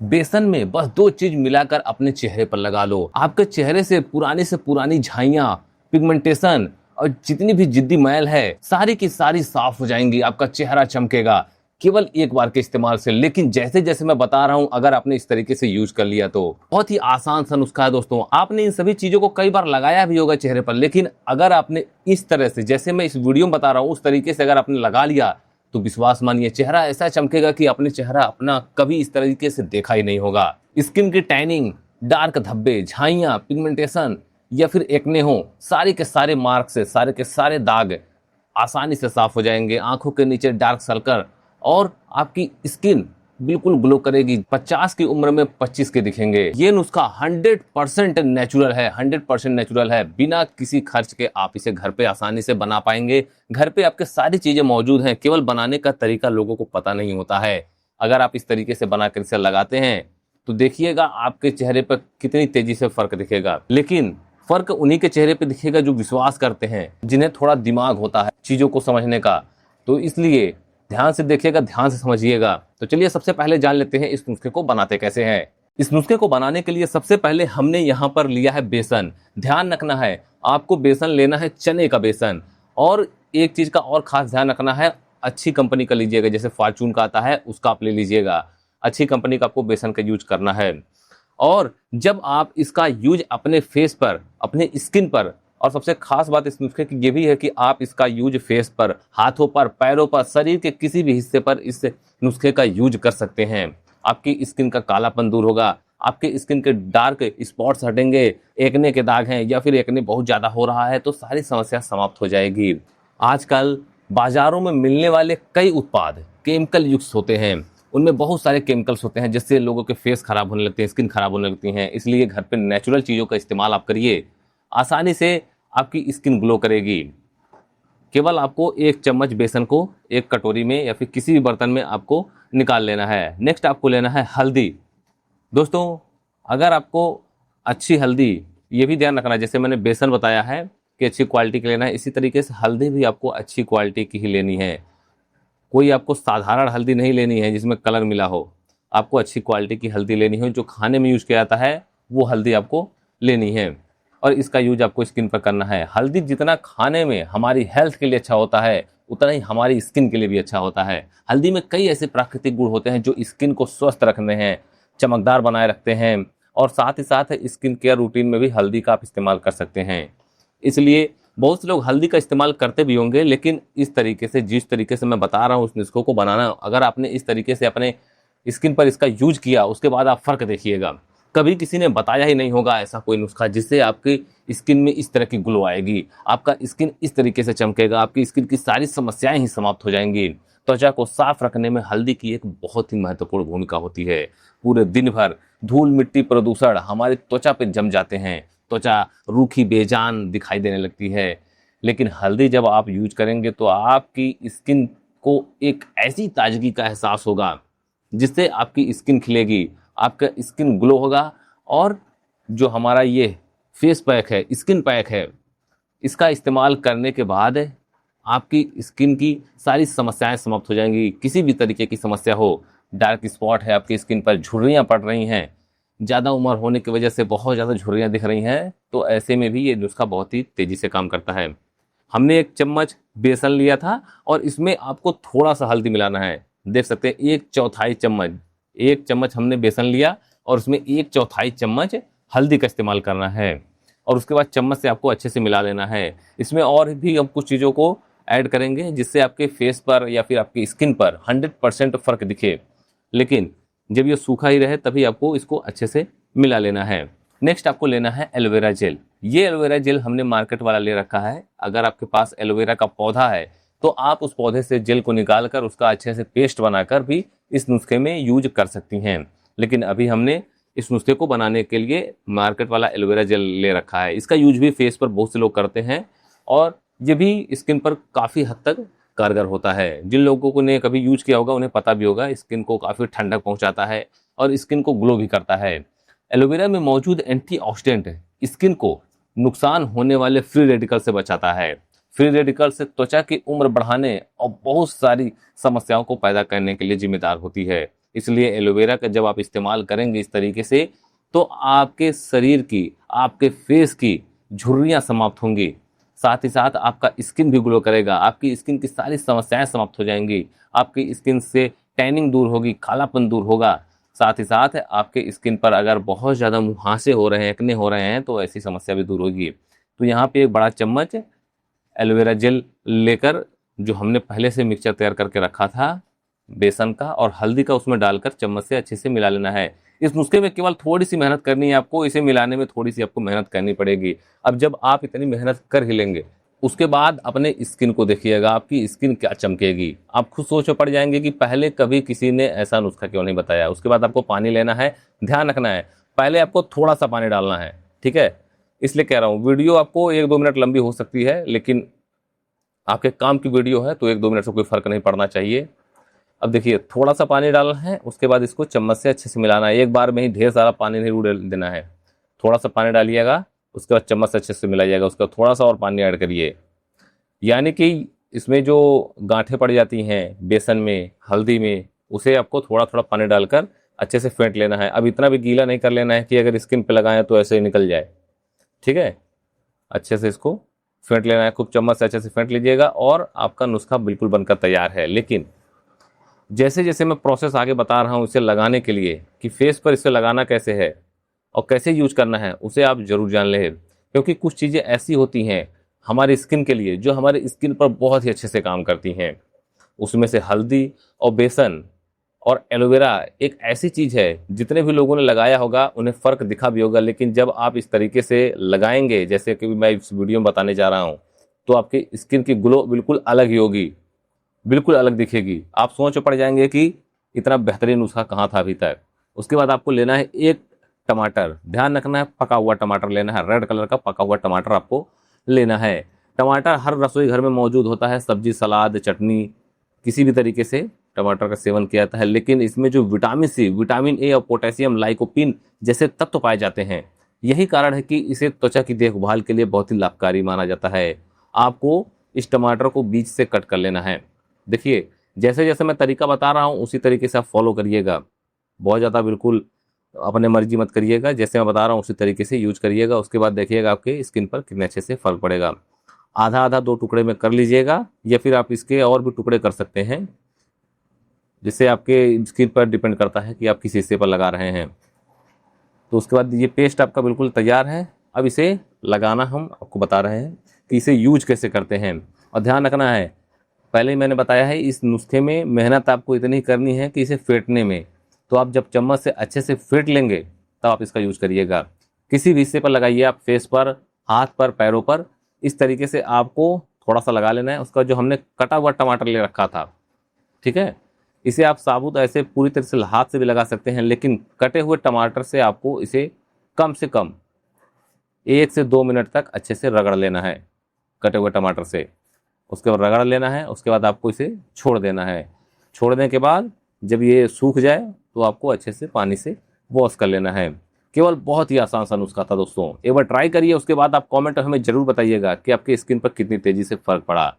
बेसन में बस दो चीज मिलाकर अपने चेहरे पर लगा लो, आपके चेहरे से पुरानी झाइयां, पिगमेंटेशन और जितनी भी जिद्दी मैल है सारी की सारी साफ हो जाएंगी। आपका चेहरा चमकेगा केवल एक बार के इस्तेमाल से। लेकिन जैसे जैसे मैं बता रहा हूं, अगर आपने इस तरीके से यूज कर लिया तो बहुत ही आसान सा नुस्खा है दोस्तों। आपने इन सभी चीजों को कई बार लगाया भी होगा चेहरे पर, लेकिन अगर आपने इस तरह से, जैसे मैं इस वीडियो में बता रहा हूं, उस तरीके से अगर आपने लगा लिया तो विश्वास मानिए चेहरा ऐसा चमकेगा कि आपने चेहरा अपना कभी इस तरीके से देखा ही नहीं होगा। स्किन की टैनिंग, डार्क धब्बे, झाइयां, पिगमेंटेशन या फिर एक्ने हो, सारे के सारे मार्क से, सारे के सारे दाग आसानी से साफ हो जाएंगे। आंखों के नीचे डार्क सर्कल और आपकी स्किन बिल्कुल ग्लो करेगी। 50 की उम्र में 25 के दिखेंगे। ये नुस्खा 100% नेचुरल है, 100% नेचुरल है। बिना किसी खर्च के आप इसे घर पे आसानी से बना पाएंगे। घर पे आपके सारी चीजें मौजूद हैं, केवल बनाने का तरीका लोगों को पता नहीं होता है। अगर आप इस तरीके से बनाकर इसे लगाते हैं तो देखिएगा आपके चेहरे पर कितनी तेजी से फर्क दिखेगा। लेकिन फर्क उन्हीं के चेहरे पे दिखेगा जो विश्वास करते हैं, जिन्हें थोड़ा दिमाग होता है चीजों को समझने का। तो इसलिए ध्यान से देखिएगा, ध्यान से समझिएगा। तो चलिए सबसे पहले जान लेते हैं इस नुस्खे को बनाते कैसे हैं। इस नुस्खे को बनाने के लिए सबसे पहले हमने यहाँ पर लिया है बेसन। ध्यान रखना है आपको बेसन लेना है चने का बेसन। और एक चीज का और खास ध्यान रखना है, अच्छी कंपनी का लीजिएगा, जैसे फॉर्चून का आता है उसका आप ले लीजिएगा। अच्छी कंपनी का आपको बेसन का यूज करना है। और जब आप इसका यूज अपने फेस पर, अपने स्किन पर, और सबसे खास बात इस नुस्खे की ये भी है कि आप इसका यूज फेस पर, हाथों पर, पैरों पर, शरीर के किसी भी हिस्से पर इस नुस्खे का यूज कर सकते हैं। आपकी स्किन का कालापन दूर होगा, आपके स्किन के डार्क स्पॉट्स हटेंगे, एक्ने के दाग हैं या फिर एक्ने बहुत ज्यादा हो रहा है तो सारी समस्या समाप्त हो जाएगी। आजकल बाजारों में मिलने वाले कई उत्पाद केमिकल युक्त होते हैं, उनमें बहुत सारे केमिकल्स होते हैं जिससे लोगों के फेस खराब होने लगते हैं, स्किन खराब होने लगती हैं। इसलिए घर पे नेचुरल चीज़ों का इस्तेमाल आप करिए, आसानी से आपकी स्किन ग्लो करेगी। केवल आपको एक चम्मच बेसन को एक कटोरी में या फिर किसी भी बर्तन में आपको निकाल लेना है। नेक्स्ट आपको लेना है हल्दी। दोस्तों अगर आपको अच्छी हल्दी, ये भी ध्यान रखना, जैसे मैंने बेसन बताया है कि अच्छी क्वालिटी की लेना है, इसी तरीके से हल्दी भी आपको अच्छी क्वालिटी की ही लेनी है। कोई आपको साधारण हल्दी नहीं लेनी है जिसमें कलर मिला हो, आपको अच्छी क्वालिटी की हल्दी लेनी है। जो खाने में यूज किया जाता है वो हल्दी आपको लेनी है और इसका यूज आपको स्किन पर करना है। हल्दी जितना खाने में हमारी हेल्थ के लिए अच्छा होता है उतना ही हमारी स्किन के लिए भी अच्छा होता है। हल्दी में कई ऐसे प्राकृतिक गुण होते हैं जो स्किन को स्वस्थ रखते हैं, चमकदार बनाए रखते हैं और साथ ही साथ स्किन केयर रूटीन में भी हल्दी का आप इस्तेमाल कर सकते हैं। इसलिए बहुत से लोग हल्दी का इस्तेमाल करते भी होंगे, लेकिन इस तरीके से, जिस तरीके से मैं बता रहा हूँ उस नुस्खे को बनाना, अगर आपने इस तरीके से अपने स्किन पर इसका यूज किया उसके बाद आप फर्क देखिएगा। कभी किसी ने बताया ही नहीं होगा ऐसा कोई नुस्खा जिससे आपकी स्किन में इस तरह की ग्लो आएगी, आपका स्किन इस तरीके से चमकेगा, आपकी स्किन की सारी समस्याएं ही समाप्त हो जाएंगी। त्वचा को साफ रखने में हल्दी की एक बहुत ही महत्वपूर्ण भूमिका होती है। पूरे दिन भर धूल मिट्टी प्रदूषण हमारी त्वचा पर जम जाते हैं, त्वचा रूखी बेजान दिखाई देने लगती है। लेकिन हल्दी जब आप यूज करेंगे तो आपकी स्किन को एक ऐसी ताजगी का एहसास होगा जिससे आपकी स्किन खिलेगी, आपका स्किन ग्लो होगा। और जो हमारा ये फेस पैक है, स्किन पैक है, इसका इस्तेमाल करने के बाद आपकी स्किन की सारी समस्याएं समाप्त हो जाएंगी। किसी भी तरीके की समस्या हो, डार्क स्पॉट है आपकी स्किन पर, झुर्रियाँ पड़ रही हैं, ज़्यादा उम्र होने की वजह से बहुत ज़्यादा झुर्रियाँ दिख रही हैं, तो ऐसे में भी ये नुस्खा बहुत ही तेज़ी से काम करता है। हमने एक चम्मच बेसन लिया था और इसमें आपको थोड़ा सा हल्दी मिलाना है। देख सकते हैं एक चम्मच हमने बेसन लिया और उसमें 1/4 चम्मच हल्दी का इस्तेमाल करना है और उसके बाद चम्मच से आपको अच्छे से मिला लेना है। इसमें और भी हम कुछ चीज़ों को ऐड करेंगे जिससे आपके फेस पर या फिर आपकी स्किन पर 100% फ़र्क दिखे, लेकिन जब ये सूखा ही रहे तभी आपको इसको अच्छे से मिला लेना है। नेक्स्ट आपको लेना है एलोवेरा जेल। ये एलोवेरा जेल हमने मार्केट वाला ले रखा है। अगर आपके पास एलोवेरा का पौधा है तो आप उस पौधे से जेल को निकाल कर उसका अच्छे से पेस्ट बनाकर भी इस नुस्खे में यूज कर सकती हैं। लेकिन अभी हमने इस नुस्खे को बनाने के लिए मार्केट वाला एलोवेरा जेल ले रखा है। इसका यूज भी फेस पर बहुत से लोग करते हैं और ये भी स्किन पर काफ़ी हद तक कारगर होता है। जिन लोगों ने कभी यूज किया होगा उन्हें पता भी होगा, स्किन को काफ़ी ठंडक पहुंचाता है और स्किन को ग्लो भी करता है। एलोवेरा में मौजूद एंटीऑक्सीडेंट स्किन को नुकसान होने वाले फ्री रेडिकल से बचाता है। फ्री रेडिकल से त्वचा की उम्र बढ़ाने और बहुत सारी समस्याओं को पैदा करने के लिए जिम्मेदार होती है। इसलिए एलोवेरा का जब आप इस्तेमाल करेंगे इस तरीके से, तो आपके शरीर की, आपके फेस की झुर्रियाँ समाप्त होंगी। साथ ही साथ आपका स्किन भी ग्लो करेगा, आपकी स्किन की सारी समस्याएं समाप्त हो जाएंगी, आपकी स्किन से टैनिंग दूर होगी, कालापन दूर होगा। साथ ही साथ आपके स्किन पर अगर बहुत ज़्यादा मुहासे हो रहे हैं, एक्ने हो रहे हैं, तो ऐसी समस्या भी दूर होगी। तो यहाँ पे एक बड़ा चम्मच एलोवेरा जेल लेकर, जो हमने पहले से मिक्सचर तैयार करके रखा था बेसन का और हल्दी का, उसमें डालकर चम्मच से अच्छे से मिला लेना है। इस नुस्खे में केवल थोड़ी सी मेहनत करनी है आपको, इसे मिलाने में थोड़ी सी आपको मेहनत करनी पड़ेगी। अब जब आप इतनी मेहनत कर ही लेंगे, उसके बाद अपने स्किन को देखिएगा, आपकी स्किन क्या चमकेगी। आप खुद सोच पड़ जाएंगे कि पहले कभी किसी ने ऐसा नुस्खा क्यों नहीं बताया। उसके बाद आपको पानी लेना है, ध्यान रखना है पहले आपको थोड़ा सा पानी डालना है, ठीक है। इसलिए कह रहा हूँ वीडियो आपको 1-2 मिनट लंबी हो सकती है, लेकिन आपके काम की वीडियो है तो 1-2 मिनट से कोई फर्क नहीं पड़ना चाहिए। अब देखिए थोड़ा सा पानी डालना है, उसके बाद इसको चम्मच से अच्छे से मिलाना है। एक बार में ही ढेर सारा पानी नहीं उड़ देना है, थोड़ा सा पानी डालिएगा, उसके बाद चम्मच से अच्छे से मिलाइएगा, उसके बाद थोड़ा सा और पानी ऐड करिए। यानी कि इसमें जो गांठें पड़ जाती हैं बेसन में, हल्दी में, उसे आपको थोड़ा थोड़ा पानी डालकर अच्छे से फेंट लेना है। अब इतना भी गीला नहीं कर लेना है कि अगर स्किन पे लगाएं तो ऐसे ही निकल जाए, ठीक है। अच्छे से इसको फेंट लेना है, खूब चम्मच से अच्छे से फेंट लीजिएगा और आपका नुस्खा बिल्कुल बनकर तैयार है। लेकिन जैसे जैसे मैं प्रोसेस आगे बता रहा हूँ इसे लगाने के लिए, कि फेस पर इसे लगाना कैसे है और कैसे यूज करना है, उसे आप जरूर जान लें। क्योंकि कुछ चीज़ें ऐसी होती हैं हमारी स्किन के लिए जो हमारी स्किन पर बहुत ही अच्छे से काम करती हैं। उसमें से हल्दी और बेसन और एलोवेरा एक ऐसी चीज़ है, जितने भी लोगों ने लगाया होगा उन्हें फ़र्क दिखा भी होगा। लेकिन जब आप इस तरीके से लगाएंगे जैसे कि मैं इस वीडियो में बताने जा रहा हूँ, तो आपकी स्किन की ग्लो बिल्कुल अलग ही होगी, बिल्कुल अलग दिखेगी। आप सोच पड़ जाएंगे कि इतना बेहतरीन नुस्खा कहाँ था अभी तक। उसके बाद आपको लेना है एक टमाटर, ध्यान रखना है पका हुआ टमाटर लेना है, रेड कलर का पका हुआ टमाटर आपको लेना है। टमाटर हर रसोई घर में मौजूद होता है, सब्जी, सलाद, चटनी, किसी भी तरीके से टमाटर का सेवन किया जाता है। लेकिन इसमें जो विटामिन सी, विटामिन ए और पोटेशियम, लाइकोपिन जैसे तत्व पाए जाते हैं, यही कारण है कि इसे त्वचा की देखभाल के लिए बहुत ही लाभकारी माना जाता है। आपको इस टमाटर को बीज से कट कर लेना है। देखिए जैसे जैसे मैं तरीका बता रहा हूँ उसी तरीके से आप फॉलो करिएगा, बहुत ज़्यादा बिल्कुल अपने मर्जी मत करिएगा, जैसे मैं बता रहा हूँ उसी तरीके से यूज करिएगा। उसके बाद देखिएगा आपके स्किन पर कितने अच्छे से फर्क पड़ेगा। आधा आधा 2 टुकड़े में कर लीजिएगा, या फिर आप इसके और भी टुकड़े कर सकते हैं, जिससे आपके स्किन पर डिपेंड करता है कि आप किस हिस्से पर लगा रहे हैं। तो उसके बाद ये पेस्ट आपका बिल्कुल तैयार है। अब इसे लगाना हम आपको बता रहे हैं कि इसे यूज कैसे करते हैं। और ध्यान रखना है, पहले ही मैंने बताया है इस नुस्खे में मेहनत आपको इतनी करनी है कि इसे फेंटने में। तो आप जब चम्मच से अच्छे से फेंट लेंगे तब आप इसका यूज करिएगा। किसी भी हिस्से पर लगाइए आप, फेस पर, हाथ पर, पैरों पर, इस तरीके से आपको थोड़ा सा लगा लेना है। उसका जो हमने कटा हुआ टमाटर ले रखा था, ठीक है, इसे आप साबुत ऐसे पूरी तरह से हाथ से भी लगा सकते हैं, लेकिन कटे हुए टमाटर से आपको इसे कम से कम 1 से 2 मिनट तक अच्छे से रगड़ लेना है, कटे हुए टमाटर से। उसके बाद रगड़ लेना है, उसके बाद आपको इसे छोड़ देना है। छोड़ने के बाद जब ये सूख जाए तो आपको अच्छे से पानी से वॉश कर लेना है। केवल बहुत ही आसान सा नुस्खा था दोस्तों, एक बार ट्राई करिए। उसके बाद आप कमेंट हमें जरूर बताइएगा कि आपकी स्किन पर कितनी तेजी से फर्क पड़ा।